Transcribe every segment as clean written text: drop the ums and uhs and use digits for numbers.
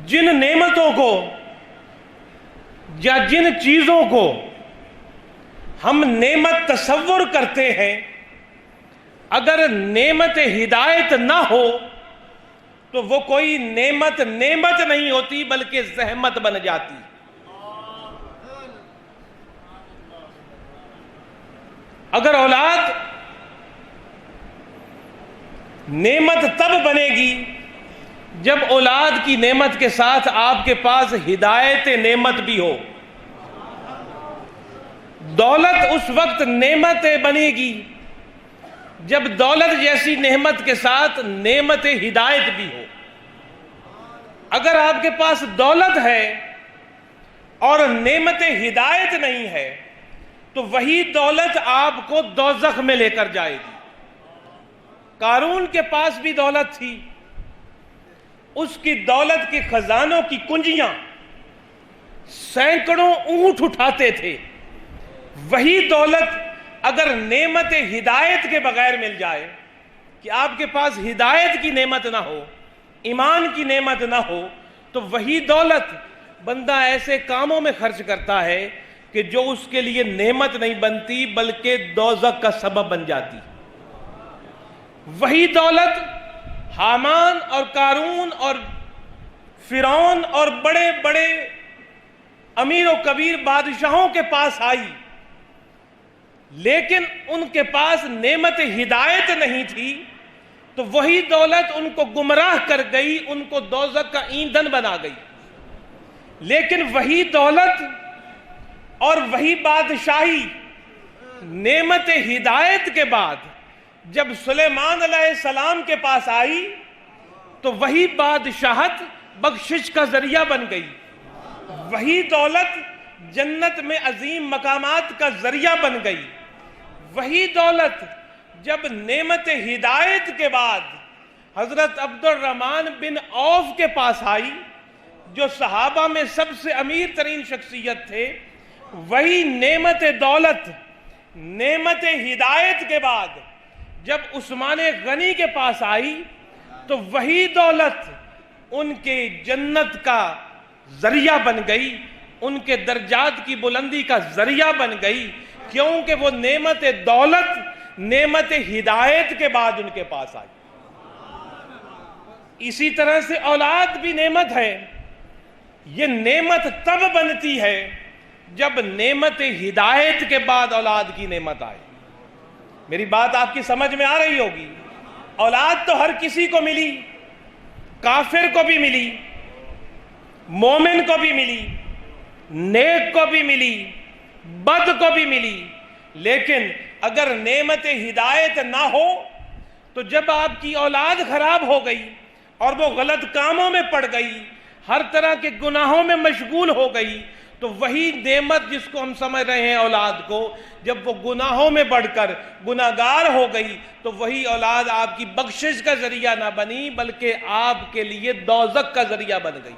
جن نعمتوں کو یا جن چیزوں کو ہم نعمت تصور کرتے ہیں، اگر نعمت ہدایت نہ ہو تو وہ کوئی نعمت نہیں ہوتی بلکہ زحمت بن جاتی۔ اگر اولاد نعمت تب بنے گی جب اولاد کی نعمت کے ساتھ آپ کے پاس ہدایت نعمت بھی ہو۔ دولت اس وقت نعمت بنے گی جب دولت جیسی نعمت کے ساتھ نعمت ہدایت بھی ہو۔ اگر آپ کے پاس دولت ہے اور نعمت ہدایت نہیں ہے تو وہی دولت آپ کو دوزخ میں لے کر جائے گی۔ قارون کے پاس بھی دولت تھی، اس کی دولت کے خزانوں کی کنجیاں سینکڑوں اونٹ اٹھاتے تھے۔ وہی دولت اگر نعمت ہدایت کے بغیر مل جائے کہ آپ کے پاس ہدایت کی نعمت نہ ہو، ایمان کی نعمت نہ ہو، تو وہی دولت بندہ ایسے کاموں میں خرچ کرتا ہے کہ جو اس کے لیے نعمت نہیں بنتی بلکہ دوزخ کا سبب بن جاتی۔ وہی دولت حامان اور قارون اور فرعون اور بڑے بڑے امیر و کبیر بادشاہوں کے پاس آئی، لیکن ان کے پاس نعمت ہدایت نہیں تھی، تو وہی دولت ان کو گمراہ کر گئی، ان کو دوزخ کا ایندھن بنا گئی۔ لیکن وہی دولت اور وہی بادشاہی نعمت ہدایت کے بعد جب سلیمان علیہ السلام کے پاس آئی تو وہی بادشاہت بخشش کا ذریعہ بن گئی۔ وہی دولت جنت میں عظیم مقامات کا ذریعہ بن گئی۔ وہی دولت جب نعمت ہدایت کے بعد حضرت عبد الرحمن بن عوف کے پاس آئی، جو صحابہ میں سب سے امیر ترین شخصیت تھے، وہی نعمت دولت نعمت ہدایت کے بعد جب عثمان غنی کے پاس آئی تو وہی دولت ان کے جنت کا ذریعہ بن گئی، ان کے درجات کی بلندی کا ذریعہ بن گئی، کیونکہ وہ نعمت دولت نعمت ہدایت کے بعد ان کے پاس آئی۔ اسی طرح سے اولاد بھی نعمت ہے۔ یہ نعمت تب بنتی ہے جب نعمت ہدایت کے بعد اولاد کی نعمت آئے۔ میری بات آپ کی سمجھ میں آ رہی ہوگی۔ اولاد تو ہر کسی کو ملی، کافر کو بھی ملی، مومن کو بھی ملی، نیک کو بھی ملی، بد کو بھی ملی، لیکن اگر نعمت ہدایت نہ ہو تو جب آپ کی اولاد خراب ہو گئی اور وہ غلط کاموں میں پڑ گئی، ہر طرح کے گناہوں میں مشغول ہو گئی، تو وہی نعمت جس کو ہم سمجھ رہے ہیں اولاد کو، جب وہ گناہوں میں بڑھ کر گناہگار ہو گئی تو وہی اولاد آپ کی بخشش کا ذریعہ نہ بنی بلکہ آپ کے لیے دوزخ کا ذریعہ بن گئی۔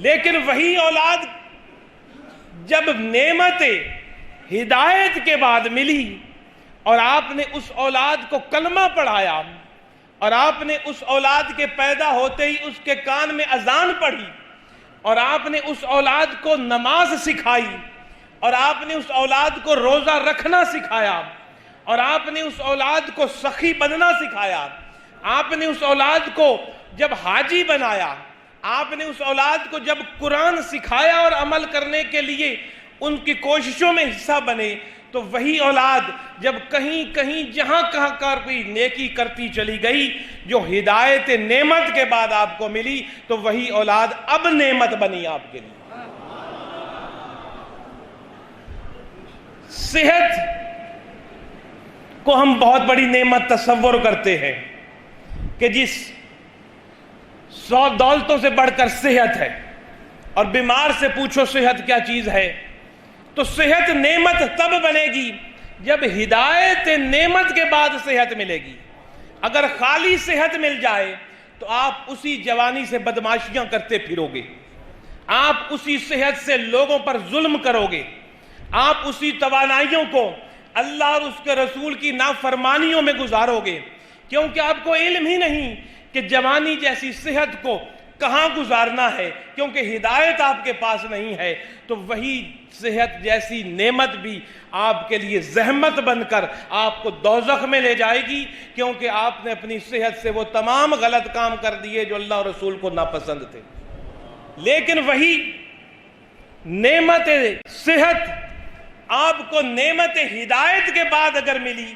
لیکن وہی اولاد جب نعمت ہدایت کے بعد ملی اور آپ نے اس اولاد کو کلمہ پڑھایا اور آپ نے اس اولاد کے پیدا ہوتے ہی اس کے کان میں اذان پڑھی اور آپ نے اس اولاد کو نماز سکھائی اور آپ نے اس اولاد کو روزہ رکھنا سکھایا اور آپ نے اس اولاد کو سخی بننا سکھایا، آپ نے اس اولاد کو جب حاجی بنایا، آپ نے اس اولاد کو جب قرآن سکھایا اور عمل کرنے کے لیے ان کی کوششوں میں حصہ بنے، تو وہی اولاد جب کہیں کہیں جہاں کہاں کوئی نیکی کرتی چلی گئی جو ہدایت نعمت کے بعد آپ کو ملی، تو وہی اولاد اب نعمت بنی آپ کے لیے۔ صحت کو ہم بہت بڑی نعمت تصور کرتے ہیں کہ جس 100 دولتوں سے بڑھ کر صحت ہے، اور بیمار سے پوچھو صحت کیا چیز ہے، تو صحت نعمت تب بنے گی جب ہدایت نعمت کے بعد صحت ملے گی۔ اگر خالی صحت مل جائے تو آپ اسی جوانی سے بدماشیاں کرتے پھرو گے، آپ اسی صحت سے لوگوں پر ظلم کرو گے، آپ اسی توانائیوں کو اللہ اور اس کے رسول کی نافرمانیوں میں گزارو گے، کیونکہ آپ کو علم ہی نہیں کہ جوانی جیسی صحت کو کہاں گزارنا ہے، کیونکہ ہدایت آپ کے پاس نہیں ہے تو وہی صحت جیسی نعمت بھی آپ کے لیے زحمت بن کر آپ کو دوزخ میں لے جائے گی، کیونکہ آپ نے اپنی صحت سے وہ تمام غلط کام کر دیے جو اللہ اور رسول کو ناپسند تھے۔ لیکن وہی نعمت صحت آپ کو نعمت ہدایت کے بعد اگر ملی،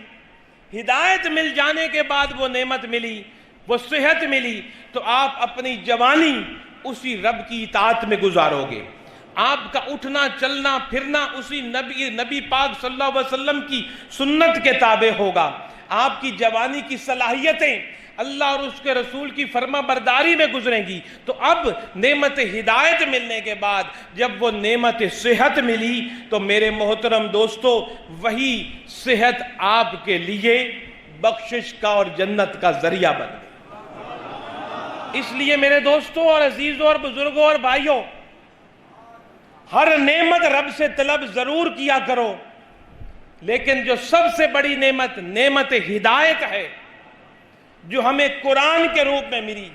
ہدایت مل جانے کے بعد وہ نعمت ملی، وہ صحت ملی، تو آپ اپنی جوانی اسی رب کی اطاعت میں گزارو گے۔ آپ کا اٹھنا چلنا پھرنا اسی نبی پاک صلی اللہ علیہ وسلم کی سنت کے تابع ہوگا۔ آپ کی جوانی کی صلاحیتیں اللہ اور اس کے رسول کی فرما برداری میں گزریں گی۔ تو اب نعمت ہدایت ملنے کے بعد جب وہ نعمت صحت ملی تو میرے محترم دوستو، وہی صحت آپ کے لیے بخشش کا اور جنت کا ذریعہ بن گئی۔ اس لیے میرے دوستوں اور عزیزوں اور بزرگوں اور بھائیوں، ہر نعمت رب سے طلب ضرور کیا کرو، لیکن جو سب سے بڑی نعمت ہدایت ہے، جو ہمیں قرآن کے روپ میں ملی،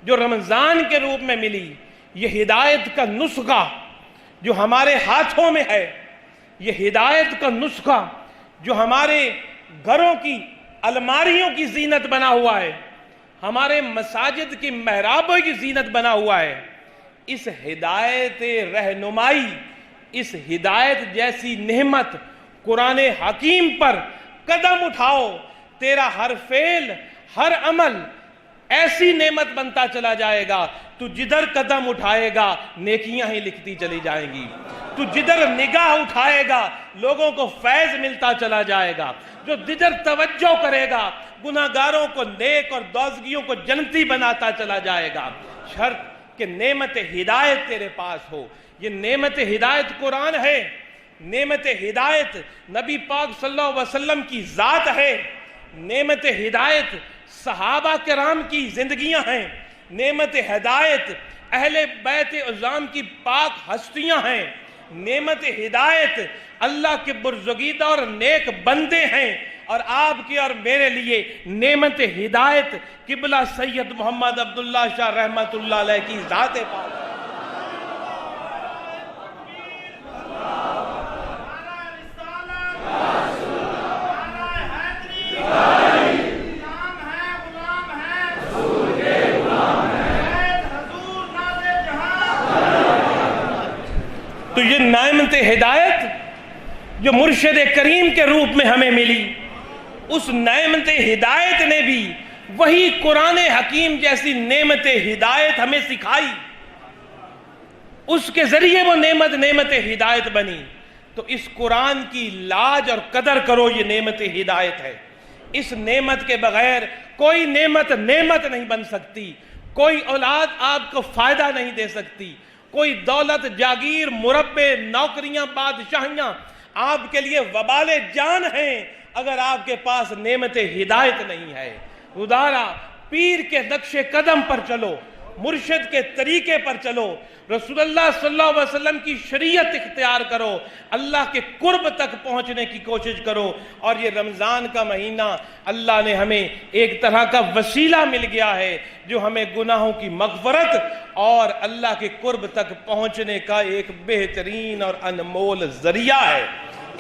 جو رمضان کے روپ میں ملی، یہ ہدایت کا نسخہ جو ہمارے ہاتھوں میں ہے، یہ ہدایت کا نسخہ جو ہمارے گھروں کی الماریوں کی زینت بنا ہوا ہے، ہمارے مساجد کی محرابوں کی زینت بنا ہوا ہے، اس ہدایت رہنمائی، اس ہدایت جیسی نعمت قرآن حکیم پر قدم اٹھاؤ، تیرا ہر فعل ہر عمل ایسی نعمت بنتا چلا جائے گا، تو جدھر قدم اٹھائے گا نیکیاں ہی لکھتی چلی جائیں گی، تو جدھر نگاہ اٹھائے گا لوگوں کو فیض ملتا چلا جائے گا، جو جدھر توجہ کرے گا گناہگاروں کو نیک اور دوزگیوں کو جنتی بناتا چلا جائے گا، شرط کہ نعمت ہدایت تیرے پاس ہو۔ یہ نعمت ہدایت قرآن ہے، نعمت ہدایت نبی پاک صلی اللہ علیہ وسلم کی ذات ہے، نعمت ہدایت صحابہ کرام کی زندگیاں ہیں، نعمت ہدایت اہل بیت عظام کی پاک ہستیاں ہیں، نعمت ہدایت اللہ کے برزگیدہ اور نیک بندے ہیں، اور آپ کی اور میرے لیے نعمت ہدایت قبلہ سید محمد عبداللہ شاہ رحمت اللہ علیہ کی ذات پاک ہے۔ تو یہ نعمت ہدایت جو مرشد کریم کے روپ میں ہمیں ملی، اس نعمت ہدایت نے بھی وہی قرآن حکیم جیسی نعمت ہدایت ہمیں سکھائی، اس کے ذریعے وہ نعمت ہدایت بنی۔ تو اس قرآن کی لاج اور قدر کرو، یہ نعمت ہدایت ہے، اس نعمت کے بغیر کوئی نعمت نہیں بن سکتی، کوئی اولاد آپ کو فائدہ نہیں دے سکتی، کوئی دولت جاگیر مربے نوکریاں بادشاہیاں آپ کے لیے وبال جان ہیں اگر آپ کے پاس نعمت ہدایت نہیں ہے۔ ادارا پیر کے نقش قدم پر چلو، مرشد کے طریقے پر چلو، رسول اللہ صلی اللہ علیہ وسلم کی شریعت اختیار کرو، اللہ کے قرب تک پہنچنے کی کوشش کرو۔ اور یہ رمضان کا مہینہ اللہ نے ہمیں ایک طرح کا وسیلہ مل گیا ہے جو ہمیں گناہوں کی مغفرت اور اللہ کے قرب تک پہنچنے کا ایک بہترین اور انمول ذریعہ ہے۔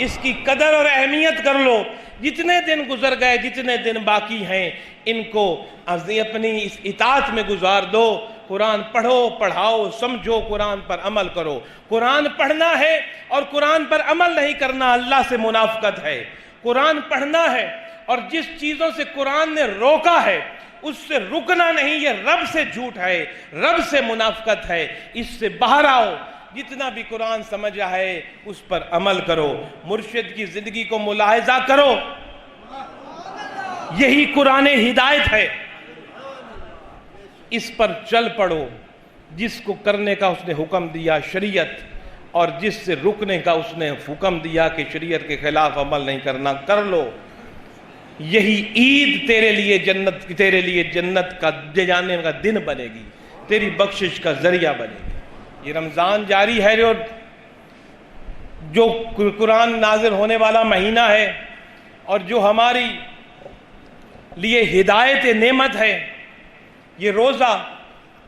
اس کی قدر اور اہمیت کر لو، جتنے دن گزر گئے، جتنے دن باقی ہیں، ان کو اپنی اس اطاعت میں گزار دو۔ قرآن پڑھو، پڑھاؤ، سمجھو، قرآن پر عمل کرو۔ قرآن پڑھنا ہے اور قرآن پر عمل نہیں کرنا اللہ سے منافقت ہے۔ قرآن پڑھنا ہے اور جس چیزوں سے قرآن نے روکا ہے اس سے رکنا نہیں، یہ رب سے جھوٹ ہے، رب سے منافقت ہے، اس سے باہر آؤ۔ جتنا بھی قرآن سمجھا ہے اس پر عمل کرو، مرشد کی زندگی کو ملاحظہ کرو، یہی قرآن ہدایت ہے، اس پر چل پڑو۔ جس کو کرنے کا اس نے حکم دیا شریعت، اور جس سے رکنے کا اس نے حکم دیا کہ شریعت کے خلاف عمل نہیں کرنا، کر لو۔ یہی عید تیرے لیے جنت کا جانے کا دن بنے گی، تیری بخشش کا ذریعہ بنے گی۔ یہ رمضان جاری ہے جو قرآن نازل ہونے والا مہینہ ہے اور جو ہماری لیے ہدایت نعمت ہے۔ یہ روزہ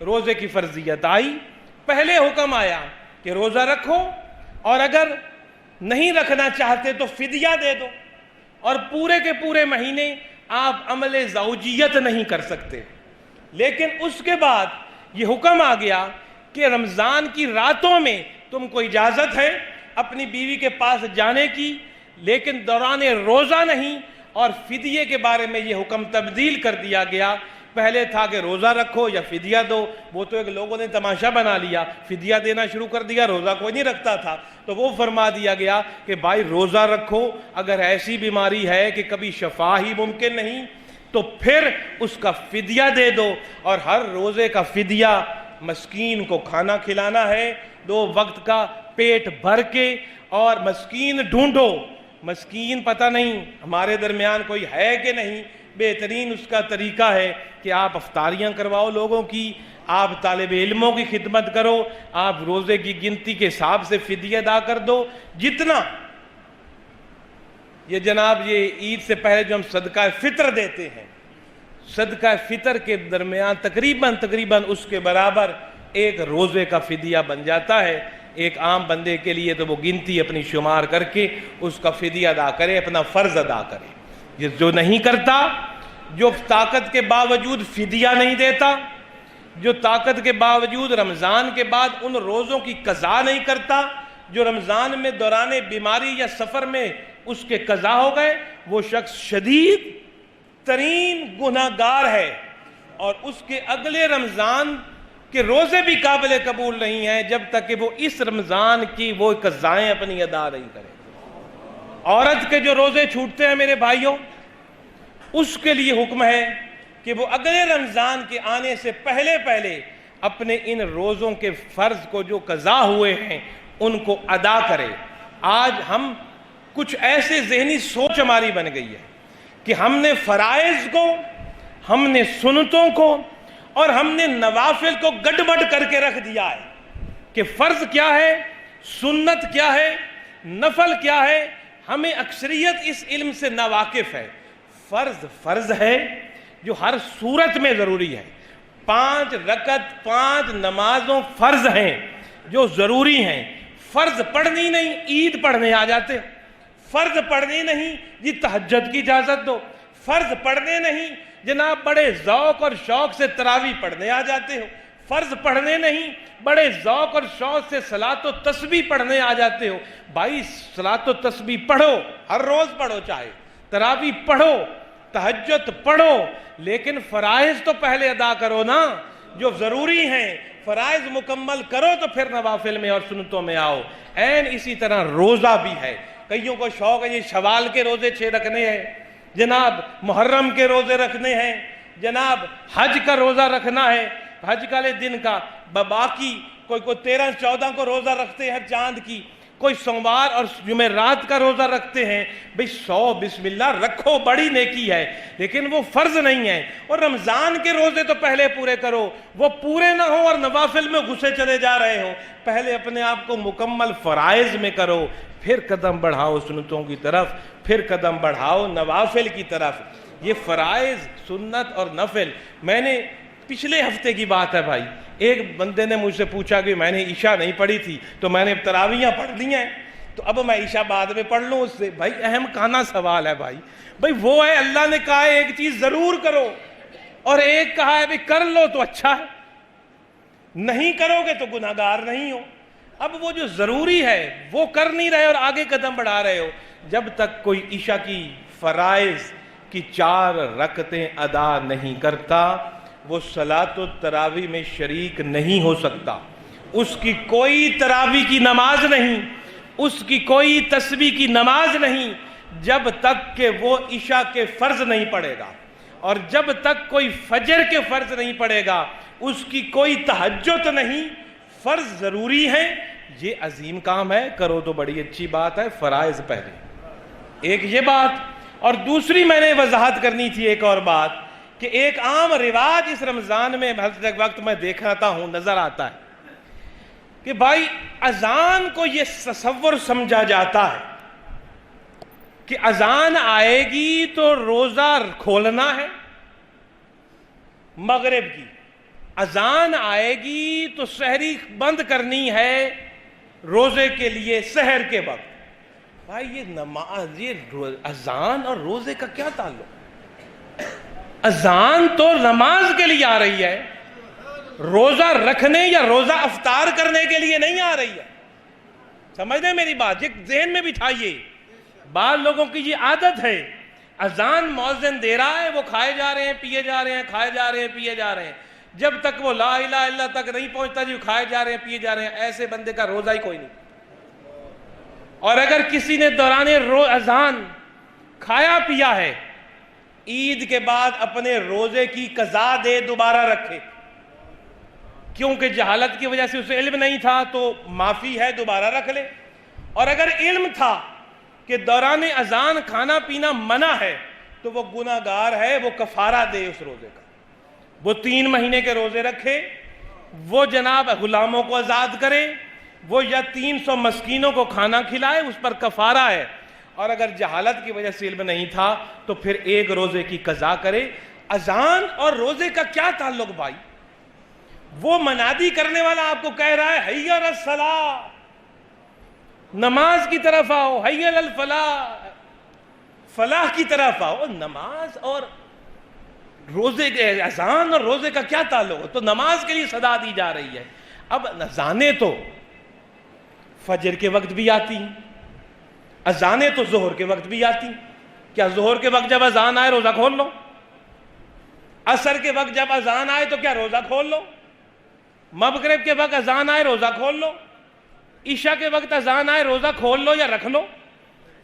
روزے کی فرضیت آئی، پہلے حکم آیا کہ روزہ رکھو، اور اگر نہیں رکھنا چاہتے تو فدیہ دے دو، اور پورے کے پورے مہینے آپ عمل زوجیت نہیں کر سکتے۔ لیکن اس کے بعد یہ حکم آ گیا کہ رمضان کی راتوں میں تم کو اجازت ہے اپنی بیوی کے پاس جانے کی، لیکن دوران روزہ نہیں۔ اور فدیے کے بارے میں یہ حکم تبدیل کر دیا گیا، پہلے تھا کہ روزہ رکھو یا فدیہ دو، وہ تو ایک لوگوں نے تماشا بنا لیا، فدیہ دینا شروع کر دیا، روزہ کوئی نہیں رکھتا تھا، تو وہ فرما دیا گیا کہ بھائی روزہ رکھو، اگر ایسی بیماری ہے کہ کبھی شفا ہی ممکن نہیں تو پھر اس کا فدیہ دے دو، اور ہر روزے کا فدیہ مسکین کو کھانا کھلانا ہے، 2 وقت کا پیٹ بھر کے، اور مسکین ڈھونڈو، مسکین پتہ نہیں ہمارے درمیان کوئی ہے کہ نہیں، بہترین اس کا طریقہ ہے کہ آپ افطاریاں کرواؤ لوگوں کی، آپ طالب علموں کی خدمت کرو، آپ روزے کی گنتی کے حساب سے فدیہ ادا کر دو، جتنا یہ جناب یہ عید سے پہلے جو ہم صدقہ فطر دیتے ہیں، صدقہ فطر کے درمیان تقریباً اس کے برابر ایک روزے کا فدیہ بن جاتا ہے۔ ایک عام بندے کے لیے تو وہ گنتی اپنی شمار کر کے اس کا فدیہ ادا کرے، اپنا فرض ادا کرے۔ یہ جو نہیں کرتا، جو طاقت کے باوجود فدیہ نہیں دیتا، جو طاقت کے باوجود رمضان کے بعد ان روزوں کی قضا نہیں کرتا، جو رمضان میں دوران بیماری یا سفر میں اس کے قضا ہو گئے، وہ شخص شدید ترین گناہگار ہے، اور اس کے اگلے رمضان کے روزے بھی قابل قبول نہیں ہیں جب تک کہ وہ اس رمضان کی وہ قضائیں اپنی ادا نہیں کرے۔ عورت کے جو روزے چھوٹتے ہیں میرے بھائیوں، اس کے لیے حکم ہے کہ وہ اگلے رمضان کے آنے سے پہلے اپنے ان روزوں کے فرض کو جو قضا ہوئے ہیں ان کو ادا کرے۔ آج ہم کچھ ایسے ذہنی سوچ ہماری بن گئی ہے کہ ہم نے فرائض کو، ہم نے سنتوں کو اور ہم نے نوافل کو گڑبڑ کر کے رکھ دیا ہے کہ فرض کیا ہے، سنت کیا ہے، نفل کیا ہے۔ ہمیں اکثریت اس علم سے ناواقف ہے۔ فرض ہے جو ہر صورت میں ضروری ہے، 5 رکعت 5 نمازوں فرض ہیں جو ضروری ہیں۔ فرض پڑھنی نہیں، عید پڑھنے آ جاتے، فرض پڑھنے نہیں جی تہجد کی اجازت دو، فرض پڑھنے نہیں جناب بڑے ذوق اور شوق سے تراویح پڑھنے آ جاتے ہو، فرض پڑھنے نہیں بڑے ذوق اور شوق سے صلاۃ و تسبیح پڑھنے آ جاتے ہو۔ بھائی صلاۃ و تسبیح پڑھو، ہر روز پڑھو، چاہے تراویح پڑھو، تہجد پڑھو، لیکن فرائض تو پہلے ادا کرو نا جو ضروری ہیں۔ فرائض مکمل کرو تو پھر نوافل میں اور سنتوں میں آؤ۔ این اسی طرح روزہ بھی ہے، کئیوں کو شوق ہے یہ شوال کے روزے 6 رکھنے ہیں، جناب محرم کے روزے رکھنے ہیں، جناب حج کا روزہ رکھنا ہے، حج والے دن کا، باقی کوئی 13-14 کو روزہ رکھتے ہیں چاند کی، کوئی سوموار اور جمعرات کا روزہ رکھتے ہیں۔ بھئی 100 بسم اللہ رکھو، بڑی نیکی ہے، لیکن وہ فرض نہیں ہے۔ اور رمضان کے روزے تو پہلے پورے کرو، وہ پورے نہ ہو اور نوافل میں گھسے چلے جا رہے ہو۔ پہلے اپنے آپ کو مکمل فرائض میں کرو، پھر قدم بڑھاؤ سنتوں کی طرف، پھر قدم بڑھاؤ نوافل کی طرف۔ یہ فرائض، سنت اور نفل، میں نے پچھلے ہفتے کی بات ہے بھائی، ایک بندے نے مجھ سے پوچھا کہ میں نے عشاء نہیں پڑھی تھی تو میں نے تراویحاں پڑھ لی ہیں، تو اب میں عشاء بعد میں پڑھ لوں اس سے۔ بھائی اہم کہانا سوال ہے بھائی وہ ہے اللہ نے کہا ہے ایک چیز ضرور کرو، اور ایک کہا ہے کر لو تو اچھا ہے، نہیں کرو گے تو گناہگار نہیں ہو۔ اب وہ جو ضروری ہے وہ کر نہیں رہے اور آگے قدم بڑھا رہے ہو۔ جب تک کوئی عشاء کی فرائض کی 4 رکعتیں ادا نہیں کرتا، وہ صلاۃ التراویح میں شریک نہیں ہو سکتا۔ اس کی کوئی تراویح کی نماز نہیں، اس کی کوئی تسبیح کی نماز نہیں جب تک کہ وہ عشاء کے فرض نہیں پڑھے گا، اور جب تک کوئی فجر کے فرض نہیں پڑھے گا اس کی کوئی تہجد نہیں۔ فرض ضروری ہے، یہ عظیم کام ہے، کرو تو بڑی اچھی بات ہے، فرائض پہلے۔ ایک یہ بات، اور دوسری میں نے وضاحت کرنی تھی ایک اور بات، کہ ایک عام رواج اس رمضان میں ہر وقت میں دیکھ رہا ہوں نظر آتا ہے کہ بھائی اذان کو یہ تصور سمجھا جاتا ہے کہ اذان آئے گی تو روزہ کھولنا ہے مغرب کی، اذان آئے گی تو سحری بند کرنی ہے روزے کے لیے سحر کے وقت. بھائی یہ نماز، یہ اذان اور روزے کا کیا تعلق؟ اذان تو نماز کے لیے آ رہی ہے، روزہ رکھنے یا روزہ افطار کرنے کے لیے نہیں آ رہی ہے. سمجھ رہے میری بات؟ یہ ذہن میں بٹھائیے. بعض لوگوں کی یہ عادت ہے، اذان مؤذن دے رہا ہے، وہ کھائے جا رہے ہیں پیے جا رہے ہیں، کھائے جا رہے ہیں پیے جا رہے ہیں، جب تک وہ لا الہ الا اللہ تک نہیں پہنچتا جی کھائے جا رہے ہیں پیے جا رہے ہیں. ایسے بندے کا روزہ ہی کوئی نہیں. اور اگر کسی نے دوران اذان کھایا پیا ہے، عید کے بعد اپنے روزے کی قضا دے، دوبارہ رکھے. کیونکہ جہالت کی وجہ سے اسے علم نہیں تھا تو معافی ہے، دوبارہ رکھ لے. اور اگر علم تھا کہ دوران اذان کھانا پینا منع ہے تو وہ گناہگار ہے، وہ کفارہ دے اس روزے کا. وہ 3 مہینے کے روزے رکھے، وہ جناب غلاموں کو آزاد کرے، وہ یا 300 مسکینوں کو کھانا کھلائے، اس پر کفارہ ہے. اور اگر جہالت کی وجہ سے علم نہیں تھا تو پھر ایک روزے کی قضا کرے. اذان اور روزے کا کیا تعلق بھائی؟ وہ منادی کرنے والا آپ کو کہہ رہا ہے حی علی الصلاۃ، نماز کی طرف آؤ، حی علی الفلاح، فلاح کی طرف آؤ. نماز اور روزے کے، اذان اور روزے کا کیا تعلق ہے؟ تو نماز کے لیے صدا دی جا رہی ہے. اب اذانیں تو فجر کے وقت بھی آتی ہیں، اذانیں تو ظہر کے وقت بھی آتی ہیں. کیا ظہر کے وقت جب اذان آئے روزہ کھول لو؟ عصر کے وقت جب اذان آئے تو کیا روزہ کھول لو؟ مغرب کے وقت اذان آئے روزہ کھول لو؟ عشاء کے وقت اذان آئے روزہ کھول لو یا رکھ لو؟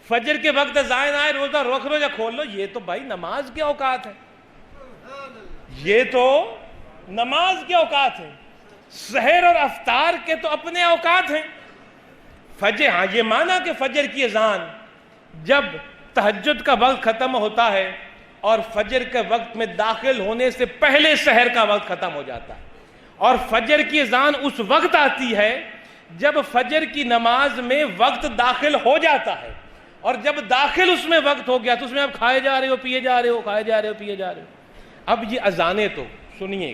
فجر کے وقت اذان آئے روزہ رکھ لو یا کھول لو؟ یہ تو بھائی نماز کے اوقات ہے، یہ تو نماز کے اوقات ہیں. سحر اور افطار کے تو اپنے اوقات ہیں. فجر، ہاں یہ مانا کہ فجر کی اذان جب تہجد کا وقت ختم ہوتا ہے اور فجر کے وقت میں داخل ہونے سے پہلے سحر کا وقت ختم ہو جاتا ہے، اور فجر کی اذان اس وقت آتی ہے جب فجر کی نماز میں وقت داخل ہو جاتا ہے. اور جب داخل اس میں وقت ہو گیا تو اس میں آپ کھائے جا رہے ہو پیے جا رہے ہو، کھائے جا رہے ہو پیے جا رہے ہو. اب یہ اذانیں تو سنیے،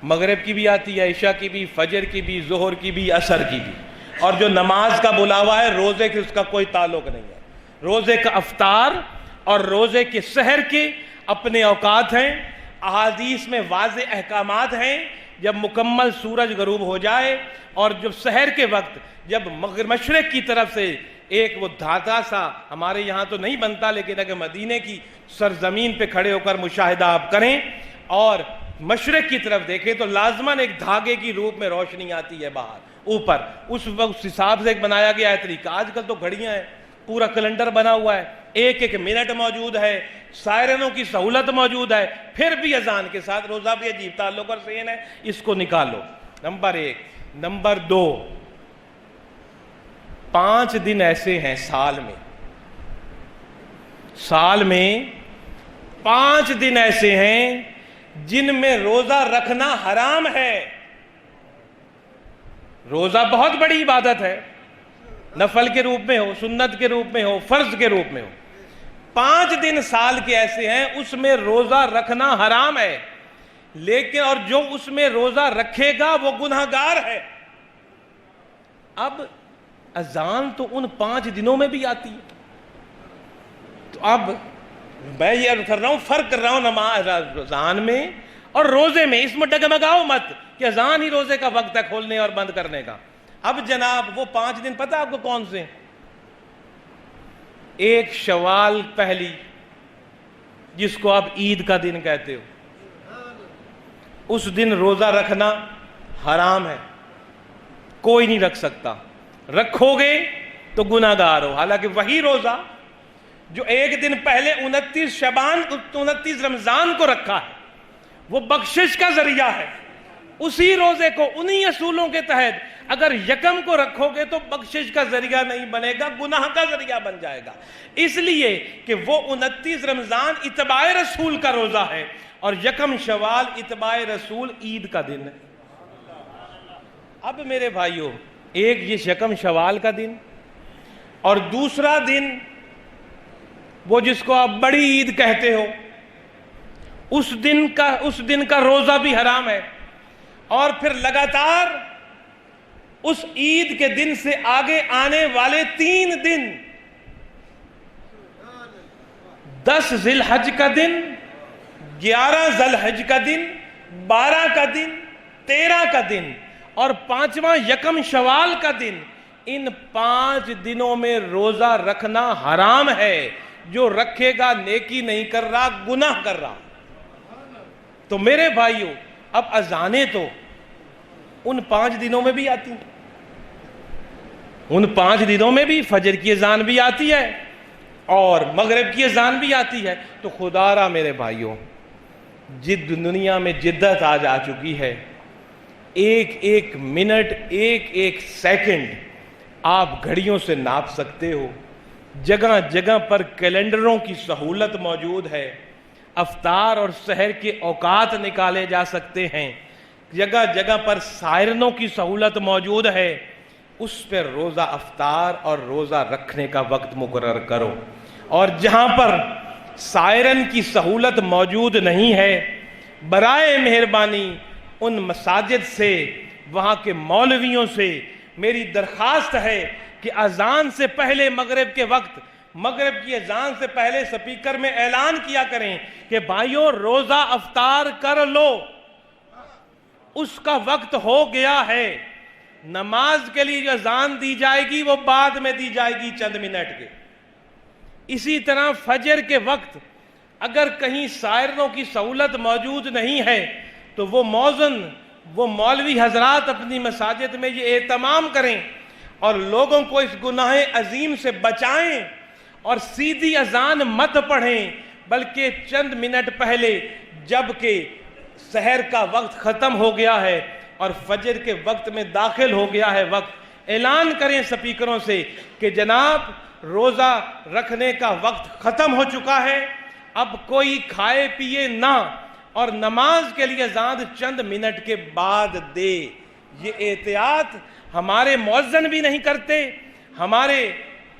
مغرب کی بھی آتی ہے، عشاء کی بھی، فجر کی بھی، ظہر کی بھی، عصر کی بھی. اور جو نماز کا بلاوا ہے روزے کے، اس کا کوئی تعلق نہیں ہے. روزے کا افطار اور روزے کے سحر کے اپنے اوقات ہیں. احادیث میں واضح احکامات ہیں. جب مکمل سورج غروب ہو جائے اور جب سحر کے وقت جب مشرق کی طرف سے ایک وہ دھاتا سا، ہمارے یہاں تو نہیں بنتا لیکن اگر مدینے کی سرزمین پہ کھڑے ہو کر مشاہدہ آپ کریں اور مشرق کی طرف دیکھیں تو لازماً ایک دھاگے کی روپ میں روشنی آتی ہے باہر اوپر. اس وقت اس حساب سے ایک بنایا گیا ہے طریقہ. آج کل تو گھڑیاں ہیں، پورا کیلنڈر بنا ہوا ہے، ایک ایک منٹ موجود ہے، سائرنوں کی سہولت موجود ہے. پھر بھی اذان کے ساتھ روزہ بھی عجیب تعلق اور سین ہے. اس کو نکالو. نمبر 1. نمبر 2، 5 دن ایسے ہیں سال میں 5 دن ایسے ہیں جن میں روزہ رکھنا حرام ہے. روزہ بہت بڑی عبادت ہے، نفل کے روپ میں ہو، سنت کے روپ میں ہو، فرض کے روپ میں ہو. 5 دن سال کے ایسے ہیں اس میں روزہ رکھنا حرام ہے، لیکن اور جو اس میں روزہ رکھے گا وہ گناہگار ہے. اب اذان تو ان 5 دنوں میں بھی آتی ہے. تو اب میں یہ کر رہا ہوں، فرق کر رہا ہوں نماز اذان میں اور روزے میں. اس میں ڈگمگاؤ مت کہ اذان ہی روزے کا وقت ہے کھولنے اور بند کرنے کا. اب جناب وہ 5 دن پتہ آپ کو کون سے؟ 1 شوال پہلی، جس کو آپ عید کا دن کہتے ہو، اس دن روزہ رکھنا حرام ہے، کوئی نہیں رکھ سکتا. رکھو گے تو گناہگار ہو. حالانکہ وہی روزہ جو 1 دن پہلے 29 شعبان 29 رمضان کو رکھا ہے وہ بخشش کا ذریعہ ہے. اسی روزے کو انہی اصولوں کے تحت اگر یکم کو رکھو گے تو بخشش کا ذریعہ نہیں بنے گا، گناہ کا ذریعہ بن جائے گا. اس لیے کہ وہ 29 رمضان اتباع رسول کا روزہ ہے اور یکم شوال اتباع رسول عید کا دن ہے. اب میرے بھائیوں، ایک یہ یکم شوال کا دن اور دوسرا دن وہ جس کو آپ بڑی عید کہتے ہو، اس دن کا روزہ بھی حرام ہے، اور پھر لگاتار اس عید کے دن سے آگے آنے والے 3 دن، 10 ذی الحج کا دن، 11 ذی الحج کا دن، 12 کا دن، 13 کا دن اور 5واں یکم شوال کا دن، ان 5 دنوں میں روزہ رکھنا حرام ہے۔ جو رکھے گا نیکی نہیں کر رہا، گناہ کر رہا۔ تو میرے بھائیوں، اب اذانیں تو ان 5 دنوں میں بھی آتی ہیں، ان 5 دنوں میں بھی فجر کی اذان بھی آتی ہے اور مغرب کی اذان بھی آتی ہے۔ تو خدا را میرے بھائیوں، جد دنیا میں جدت آج آ چکی ہے، ایک ایک منٹ، ایک ایک سیکنڈ آپ گھڑیوں سے ناپ سکتے ہو۔ جگہ جگہ پر کیلنڈروں کی سہولت موجود ہے، افطار اور سحر کے اوقات نکالے جا سکتے ہیں، جگہ جگہ پر سائرنوں کی سہولت موجود ہے۔ اس پہ روزہ افطار اور روزہ رکھنے کا وقت مقرر کرو، اور جہاں پر سائرن کی سہولت موجود نہیں ہے، برائے مہربانی ان مساجد سے، وہاں کے مولویوں سے میری درخواست ہے کہ اذان سے پہلے مغرب کے وقت، مغرب کی اذان سے پہلے سپیکر میں اعلان کیا کریں کہ بھائیوں روزہ افطار کر لو، اس کا وقت ہو گیا ہے۔ نماز کے لیے جو اذان دی جائے گی وہ بعد میں دی جائے گی، چند منٹ کے۔ اسی طرح فجر کے وقت اگر کہیں سائرنوں کی سہولت موجود نہیں ہے تو وہ مؤذن، وہ مولوی حضرات اپنی مساجد میں یہ اہتمام کریں اور لوگوں کو اس گناہ عظیم سے بچائیں، اور سیدھی اذان مت پڑھیں، بلکہ چند منٹ پہلے جبکہ سحر کا وقت ختم ہو گیا ہے اور فجر کے وقت میں داخل ہو گیا ہے وقت، اعلان کریں سپیکروں سے کہ جناب روزہ رکھنے کا وقت ختم ہو چکا ہے، اب کوئی کھائے پیے نہ، اور نماز کے لیے اذان چند منٹ کے بعد دے۔ یہ احتیاط ہمارے مؤذن بھی نہیں کرتے، ہمارے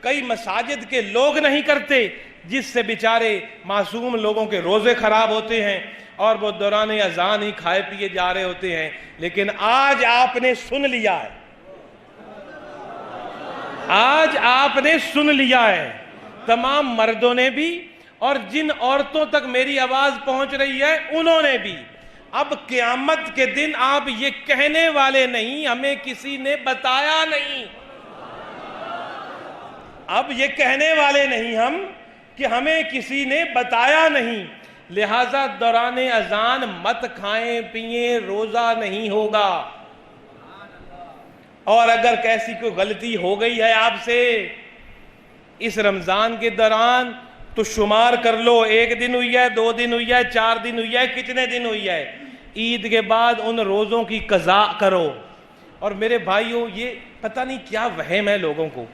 کئی مساجد کے لوگ نہیں کرتے، جس سے بیچارے معصوم لوگوں کے روزے خراب ہوتے ہیں اور وہ دوران اذان ہی کھائے پیے جا رہے ہوتے ہیں۔ لیکن آج آپ نے سن لیا ہے، آج آپ نے سن لیا ہے، تمام مردوں نے بھی، اور جن عورتوں تک میری آواز پہنچ رہی ہے انہوں نے بھی۔ اب قیامت کے دن آپ یہ کہنے والے نہیں ہمیں کسی نے بتایا نہیں، اب یہ کہنے والے نہیں ہم کہ ہمیں کسی نے بتایا نہیں، لہٰذا دوران اذان مت کھائیں پیئیں، روزہ نہیں ہوگا۔ اور اگر کیسی کوئی غلطی ہو گئی ہے آپ سے اس رمضان کے دوران تو شمار کر لو، 1 دن ہوئی ہے، 2 دن ہوئی ہے، 4 دن ہوئی ہے، کتنے دن ہوئی ہے۔ عید کے بعد ان روزوں کی قضا کرو۔ اور میرے بھائیوں، یہ پتہ نہیں کیا وہم ہے لوگوں کو،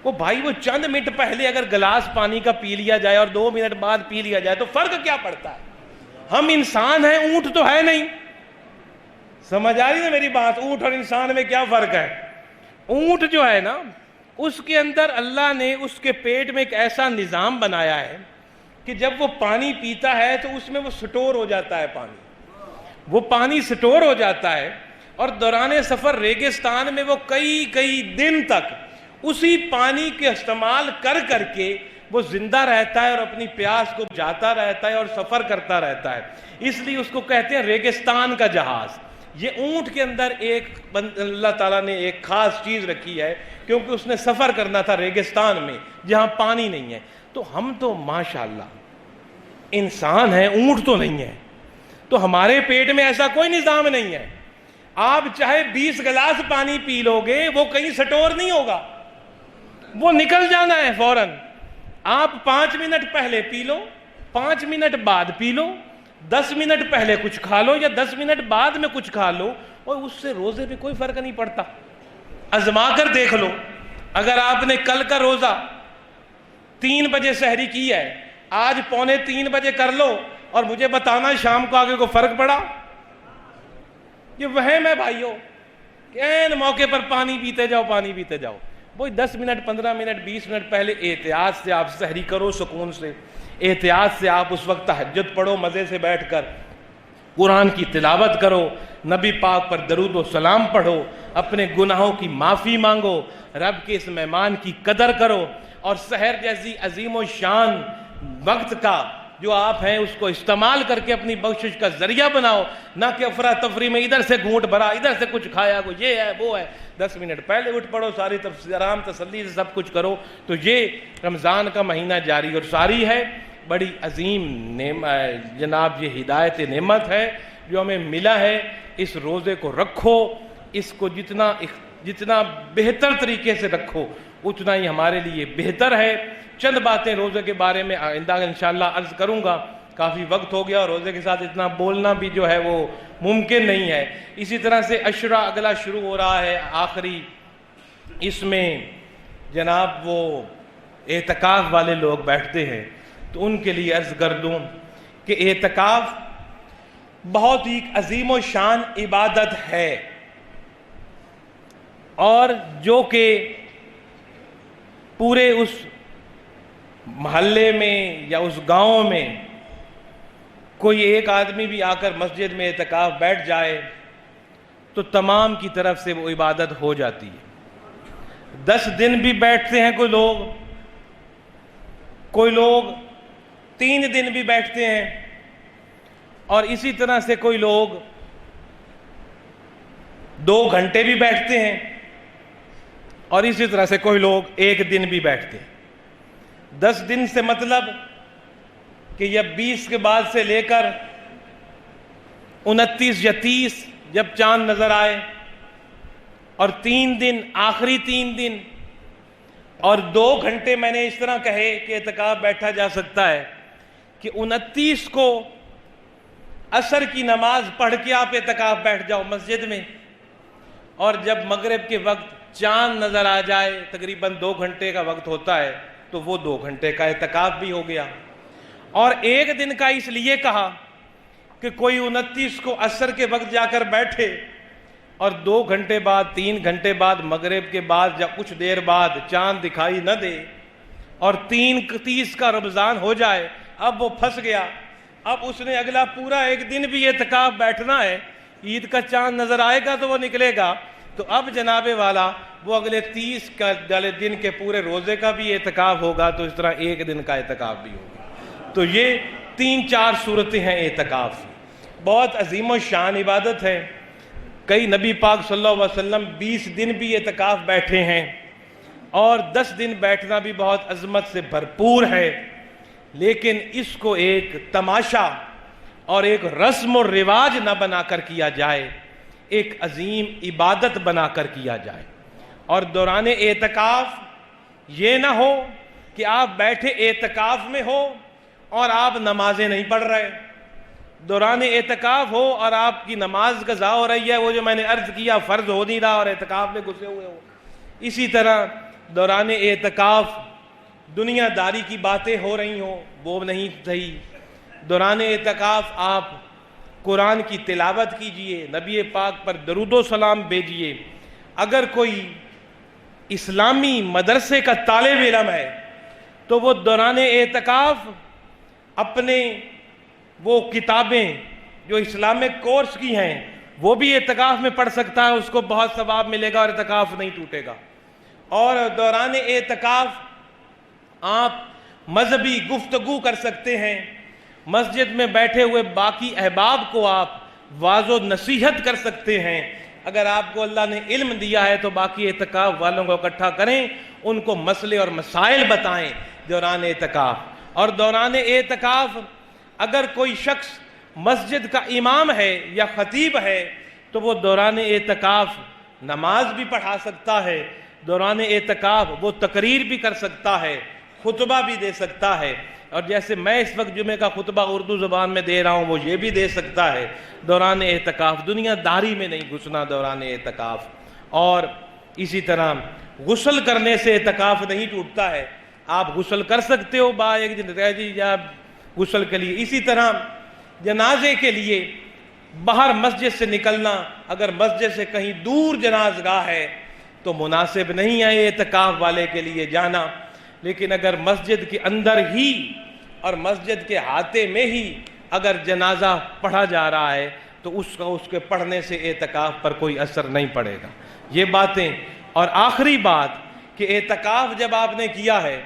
وہ چند منٹ پہلے اگر گلاس پانی کا پی لیا جائے اور 2 منٹ بعد پی لیا جائے تو فرق کیا پڑتا ہے؟ ہم انسان ہیں، اونٹ تو ہے نہیں۔ سمجھ آ رہی نا میری بات؟ اونٹ اور انسان میں کیا فرق ہے؟ اونٹ جو ہے نا، اس کے اندر اللہ نے اس کے پیٹ میں ایک ایسا نظام بنایا ہے کہ جب وہ پانی پیتا ہے تو اس میں وہ سٹور ہو جاتا ہے، وہ پانی سٹور ہو جاتا ہے، اور دوران سفر ریگستان میں وہ کئی دن تک اسی پانی کے استعمال کر کے وہ زندہ رہتا ہے اور اپنی پیاس کو جاتا رہتا ہے اور سفر کرتا رہتا ہے۔ اس لیے اس کو کہتے ہیں ریگستان کا جہاز۔ یہ اونٹ کے اندر اللہ تعالیٰ نے ایک خاص چیز رکھی ہے، کیونکہ اس نے سفر کرنا تھا ریگستان میں جہاں پانی نہیں ہے۔ تو ہم تو ماشاءاللہ انسان ہیں، اونٹ تو نہیں ہے، تو ہمارے پیٹ میں ایسا کوئی نظام نہیں ہے۔ آپ چاہے 20 گلاس پانی پی لو گے، وہ کہیں سٹور نہیں ہوگا، وہ نکل جانا ہے فوراً۔ آپ 5 منٹ پہلے پی لو، 5 منٹ بعد پی لو، 10 منٹ پہلے کچھ کھا لو یا 10 منٹ بعد میں کچھ کھا لو، اور اس سے روزے پہ کوئی فرق نہیں پڑتا۔ آزما کر دیکھ لو، اگر آپ نے کل کا روزہ 3 بجے سحری کی ہے، آج 2:45 بجے کر لو اور مجھے بتانا شام کو آگے کو فرق پڑا۔ یہ وہم ہے بھائیوں کہ این موقع پر پانی پیتے جاؤ، پانی پیتے جاؤ۔ وہی 10 منٹ 15 منٹ 20 منٹ پہلے احتیاط سے آپ سحری کرو، سکون سے احتیاط سے آپ اس وقت تہجد پڑھو، مزے سے بیٹھ کر قرآن کی تلاوت کرو، نبی پاک پر درود و سلام پڑھو، اپنے گناہوں کی معافی مانگو، رب کے اس مہمان کی قدر کرو، اور سحر جیسی عظیم و شان وقت کا جو آپ ہیں اس کو استعمال کر کے اپنی بخشش کا ذریعہ بناؤ، نہ کہ افراتفری میں ادھر سے گھونٹ بھرا، ادھر سے کچھ کھایا، کوئی یہ ہے وہ ہے، 10 منٹ پہلے اٹھ پڑو، ساری آرام تسلی سے سب کچھ کرو۔ تو یہ رمضان کا مہینہ جاری اور ساری ہے، بڑی عظیم جناب یہ ہدایت نعمت ہے جو ہمیں ملا ہے۔ اس روزے کو رکھو، اس کو جتنا بہتر طریقے سے رکھو اتنا ہی ہمارے لیے بہتر ہے۔ چند باتیں روزے کے بارے میں آئندہ انشاءاللہ عرض کروں گا، کافی وقت ہو گیا اور روزے کے ساتھ اتنا بولنا بھی جو ہے وہ ممکن نہیں ہے۔ اسی طرح سے عشرہ اگلا شروع ہو رہا ہے آخری، اس میں جناب وہ اعتکاف والے لوگ بیٹھتے ہیں، تو ان کے لیے عرض کر دوں کہ اعتکاف بہت ہی عظیم و شان عبادت ہے، اور جو کہ پورے اس محلے میں یا اس گاؤں میں کوئی ایک آدمی بھی آ کر مسجد میں اعتکاف بیٹھ جائے تو تمام کی طرف سے وہ عبادت ہو جاتی ہے۔ 10 دن بھی بیٹھتے ہیں کوئی لوگ 3 دن بھی بیٹھتے ہیں، اور اسی طرح سے کوئی لوگ 2 گھنٹے بھی بیٹھتے ہیں، اور اسی طرح سے کوئی لوگ 1 دن بھی بیٹھتے ہیں۔ 10 دن سے مطلب کہ یا 20 کے بعد سے لے کر 29 یا 30 جب چاند نظر آئے، اور 3 دن آخری 3 دن، اور 2 گھنٹے میں نے اس طرح کہے کہ اعتکاف بیٹھا جا سکتا ہے کہ 29 کو عصر کی نماز پڑھ کے آپ اعتکاف بیٹھ جاؤ مسجد میں، اور جب مغرب کے وقت چاند نظر آ جائے، تقریباً 2 گھنٹے کا وقت ہوتا ہے، تو وہ 2 گھنٹے کا اعتکاف بھی ہو گیا۔ اور 1 دن کا اس لیے کہا کہ کوئی 29 کو عصر کے وقت جا کر بیٹھے، اور 2 گھنٹے بعد 3 گھنٹے بعد مغرب کے بعد یا کچھ دیر بعد چاند دکھائی نہ دے، اور 30 کا رمضان ہو جائے، اب وہ پھنس گیا، اب اس نے اگلا پورا 1 دن بھی اعتکاف بیٹھنا ہے، عید کا چاند نظر آئے گا تو وہ نکلے گا، تو اب جناب والا وہ اگلے 30 والے دن کے پورے روزے کا بھی اعتکاف ہوگا، تو اس طرح 1 دن کا اعتکاف بھی ہوگا۔ تو یہ 3-4 صورتیں ہیں اعتکاف، بہت عظیم و شان عبادت ہے۔ کئی نبی پاک صلی اللہ علیہ وسلم 20 دن بھی اعتکاف بیٹھے ہیں، اور 10 دن بیٹھنا بھی بہت عظمت سے بھرپور ہے، لیکن اس کو ایک تماشا اور ایک رسم و رواج نہ بنا کر کیا جائے، ایک عظیم عبادت بنا کر کیا جائے۔ اور دوران اعتکاف یہ نہ ہو کہ آپ بیٹھے اعتکاف میں ہو اور آپ نمازیں نہیں پڑھ رہے، دوران اعتکاف ہو اور آپ کی نماز قضا ہو رہی ہے، وہ جو میں نے عرض کیا فرض ہو نہیں رہا اور اعتکاف میں گھسے ہوئے ہو۔ اسی طرح دوران اعتکاف دنیا داری کی باتیں ہو رہی ہوں، وہ نہیں صحیح۔ دوران اعتکاف آپ قرآن کی تلاوت کیجئے، نبی پاک پر درود و سلام بھیجئے۔ اگر کوئی اسلامی مدرسے کا طالب علم ہے تو وہ دوران اعتکاف اپنے وہ کتابیں جو اسلامک کورس کی ہیں وہ بھی اعتکاف میں پڑھ سکتا ہے، اس کو بہت ثواب ملے گا اور اعتکاف نہیں ٹوٹے گا۔ اور دوران اعتکاف آپ مذہبی گفتگو کر سکتے ہیں، مسجد میں بیٹھے ہوئے باقی احباب کو آپ واعظ و نصیحت کر سکتے ہیں۔ اگر آپ کو اللہ نے علم دیا ہے تو باقی اعتکاف والوں کو اکٹھا کریں، ان کو مسئلے اور مسائل بتائیں دوران اعتکاف۔ اور دوران اعتکاف اگر کوئی شخص مسجد کا امام ہے یا خطیب ہے تو وہ دوران اعتکاف نماز بھی پڑھا سکتا ہے، دوران اعتکاف وہ تقریر بھی کر سکتا ہے، خطبہ بھی دے سکتا ہے، اور جیسے میں اس وقت جمعہ کا خطبہ اردو زبان میں دے رہا ہوں وہ یہ بھی دے سکتا ہے۔ دوران اعتکاف دنیا داری میں نہیں گھسنا دوران اعتکاف۔ اور اسی طرح غسل کرنے سے اعتکاف نہیں ٹوٹتا ہے، آپ غسل کر سکتے ہو ایک دن رہ جی یا غسل کے لیے۔ اسی طرح جنازے کے لیے باہر مسجد سے نکلنا، اگر مسجد سے کہیں دور جنازگاہ ہے تو مناسب نہیں ہے اعتکاف والے کے لیے جانا. لیکن اگر مسجد کے اندر ہی اور مسجد کے احاطے میں ہی اگر جنازہ پڑھا جا رہا ہے تو اس کے پڑھنے سے اعتکاف پر کوئی اثر نہیں پڑے گا. یہ باتیں. اور آخری بات کہ اعتکاف جب آپ نے کیا ہے،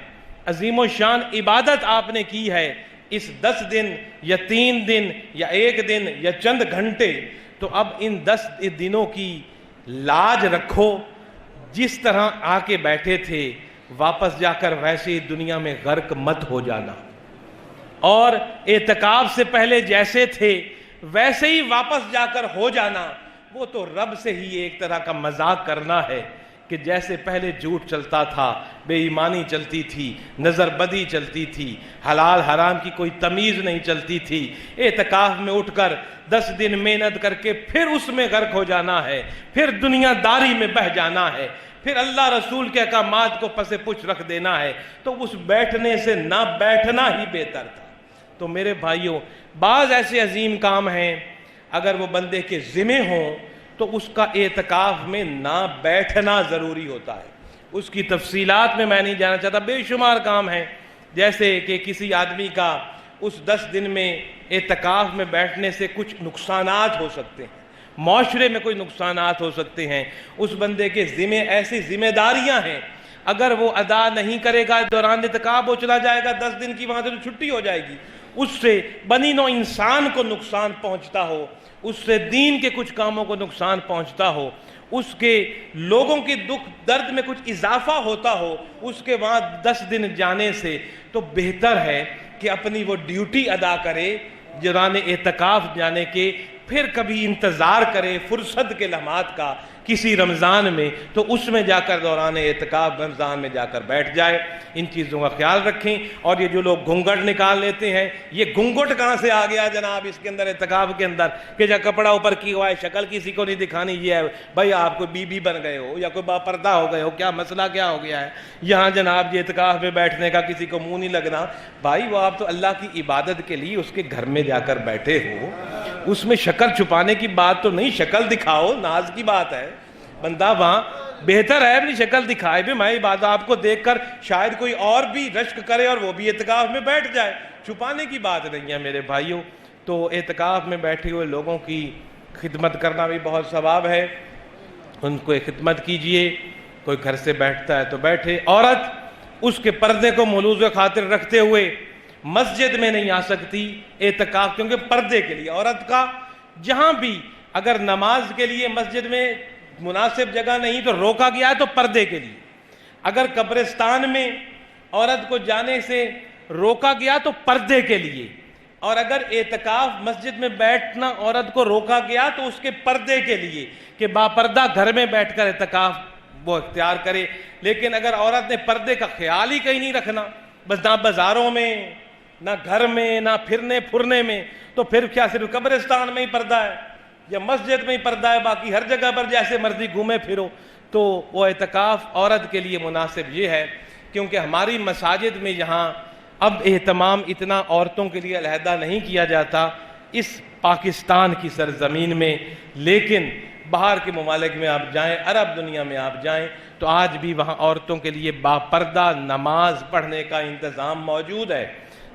عظیم و شان عبادت آپ نے کی ہے اس 10 دن یا 3 دن یا 1 دن یا چند گھنٹے، تو اب ان 10 دنوں کی لاج رکھو. جس طرح آ کے بیٹھے تھے واپس جا کر ویسے ہی دنیا میں غرق مت ہو جانا، اور اعتکاف سے پہلے جیسے تھے ویسے ہی واپس جا کر ہو جانا. وہ تو رب سے ہی ایک طرح کا مذاق کرنا ہے کہ جیسے پہلے جھوٹ چلتا تھا، بے ایمانی چلتی تھی، نظر بدی چلتی تھی، حلال حرام کی کوئی تمیز نہیں چلتی تھی، اعتکاف میں اٹھ کر 10 دن محنت کر کے پھر اس میں غرق ہو جانا ہے، پھر دنیا داری میں بہہ جانا ہے، پھر اللہ رسول کے احکامات کو پس پش رکھ دینا ہے. تو اس بیٹھنے سے نہ بیٹھنا ہی بہتر تھا. تو میرے بھائیوں، بعض ایسے عظیم کام ہیں اگر وہ بندے کے ذمہ ہوں تو اس کا اعتکاف میں نہ بیٹھنا ضروری ہوتا ہے. اس کی تفصیلات میں نہیں جانا چاہتا. بے شمار کام ہیں، جیسے کہ کسی آدمی کا اس 10 دن میں اعتکاف میں بیٹھنے سے کچھ نقصانات ہو سکتے ہیں، معاشرے میں کوئی نقصانات ہو سکتے ہیں. اس بندے کے ذمہ ایسی ذمہ داریاں ہیں، اگر وہ ادا نہیں کرے گا دوران اعتکاف وہ چلا جائے گا 10 دن کی، وہاں سے تو چھٹی ہو جائے گی. اس سے بنی نوع انسان کو نقصان پہنچتا ہو، اس سے دین کے کچھ کاموں کو نقصان پہنچتا ہو، اس کے لوگوں کی دکھ درد میں کچھ اضافہ ہوتا ہو، اس کے وہاں 10 دن جانے سے تو بہتر ہے کہ اپنی وہ ڈیوٹی ادا کرے دوران اعتکاف جانے کے. پھر کبھی انتظار کرے فرصت کے لمحات کا کسی رمضان میں، تو اس میں جا کر دوران اعتکاف رمضان میں جا کر بیٹھ جائے. ان چیزوں کا خیال رکھیں. اور یہ جو لوگ گھونگھٹ نکال لیتے ہیں، یہ گھونگھٹ کہاں سے آ گیا جناب اس کے اندر اعتکاف کے اندر کہ جب کپڑا اوپر کی ہوا ہے شکل کسی کو نہیں دکھانی. یہ ہے بھائی آپ کوئی بی بی بن گئے ہو یا کوئی با پردہ ہو گئے ہو، کیا مسئلہ کیا ہو گیا ہے یہاں جناب؟ یہ اعتکاف میں بیٹھنے کا کسی کو منہ نہیں لگنا. بھائی وہ آپ تو اللہ کی عبادت کے لیے اس کے گھر میں جا کر بیٹھے ہو، اس میں شکل چھپانے کی بات تو نہیں. شکل دکھاؤ، ناز کی بات ہے. بندہ وہاں بہتر ہے اپنی شکل دکھائے بھی. میں بات آپ کو دیکھ کر شاید کوئی اور بھی رشک کرے اور وہ بھی اعتکاف میں بیٹھ جائے. چھپانے کی بات نہیں ہے میرے بھائیوں. تو اعتکاف میں بیٹھے ہوئے لوگوں کی خدمت کرنا بھی بہت ثواب ہے. ان کو خدمت کیجئے. کوئی گھر سے بیٹھتا ہے تو بیٹھے. عورت اس کے پردے کو ملوز خاطر رکھتے ہوئے مسجد میں نہیں آ سکتی اعتکاف، کیونکہ پردے کے لیے عورت کا جہاں بھی اگر نماز کے لیے مسجد میں مناسب جگہ نہیں تو روکا گیا ہے تو پردے کے لیے. اگر قبرستان میں عورت کو جانے سے روکا گیا تو پردے کے لیے. اور اگر اعتکاف مسجد میں بیٹھنا عورت کو روکا گیا تو اس کے پردے کے لیے کہ باپردہ گھر میں بیٹھ کر اعتکاف وہ اختیار کرے. لیکن اگر عورت نے پردے کا خیال ہی کہیں نہیں رکھنا، بس نہ بازاروں میں نہ گھر میں نہ پھرنے پھرنے میں، تو پھر کیا صرف قبرستان میں ہی پردہ ہے یا مسجد میں ہی پردہ ہے، باقی ہر جگہ پر جیسے مرضی گھومے پھرو؟ تو وہ اعتکاف عورت کے لیے مناسب یہ ہے کیونکہ ہماری مساجد میں یہاں اب اہتمام اتنا عورتوں کے لیے علیحدہ نہیں کیا جاتا اس پاکستان کی سرزمین میں. لیکن باہر کے ممالک میں آپ جائیں، عرب دنیا میں آپ جائیں تو آج بھی وہاں عورتوں کے لیے باپردہ نماز پڑھنے کا انتظام موجود ہے.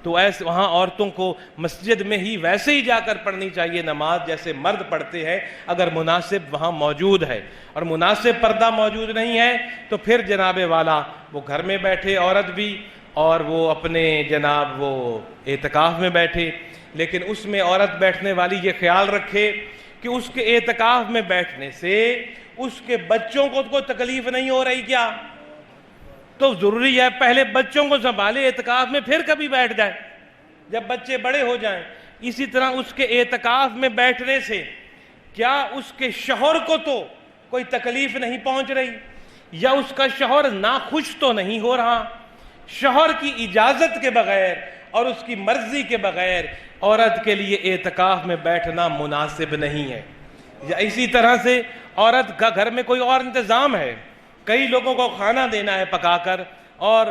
تو ایسے وہاں عورتوں کو مسجد میں ہی ویسے ہی جا کر پڑھنی چاہیے نماز جیسے مرد پڑھتے ہیں، اگر مناسب وہاں موجود ہے. اور مناسب پردہ موجود نہیں ہے تو پھر جناب والا وہ گھر میں بیٹھے عورت بھی، اور وہ اپنے جناب وہ اعتکاف میں بیٹھے. لیکن اس میں عورت بیٹھنے والی یہ خیال رکھے کہ اس کے اعتکاف میں بیٹھنے سے اس کے بچوں کو کوئی تکلیف نہیں ہو رہی کیا؟ تو ضروری ہے پہلے بچوں کو سنبھالے اعتکاف میں، پھر کبھی بیٹھ جائے جب بچے بڑے ہو جائیں. اسی طرح اس کے اعتکاف میں بیٹھنے سے کیا اس کے شوہر کو تو کوئی تکلیف نہیں پہنچ رہی، یا اس کا شوہر ناخوش تو نہیں ہو رہا؟ شوہر کی اجازت کے بغیر اور اس کی مرضی کے بغیر عورت کے لیے اعتکاف میں بیٹھنا مناسب نہیں ہے. یا اسی طرح سے عورت کا گھر میں کوئی اور انتظام ہے، کئی لوگوں کو کھانا دینا ہے پکا کر، اور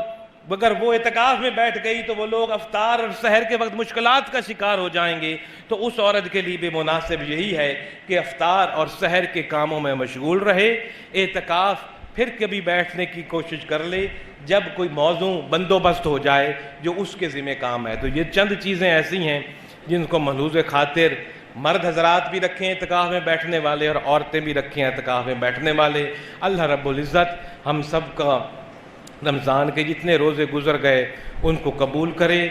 اگر وہ اعتکاف میں بیٹھ گئی تو وہ لوگ افطار اور سحر کے وقت مشکلات کا شکار ہو جائیں گے. تو اس عورت کے لیے بھی مناسب یہی ہے کہ افطار اور سحر کے کاموں میں مشغول رہے، اعتکاف پھر کبھی بیٹھنے کی کوشش کر لے جب کوئی موضوع بندوبست ہو جائے جو اس کے ذمہ کام ہے۔ تو یہ چند چیزیں ایسی ہیں جن کو ملحوظ خاطر مرد حضرات بھی رکھیں اعتکاف میں بیٹھنے والے اور عورتیں بھی رکھیں اعتکاف میں بیٹھنے والے۔ اللہ رب العزت ہم سب کا رمضان کے جتنے روزے گزر گئے ان کو قبول کرے۔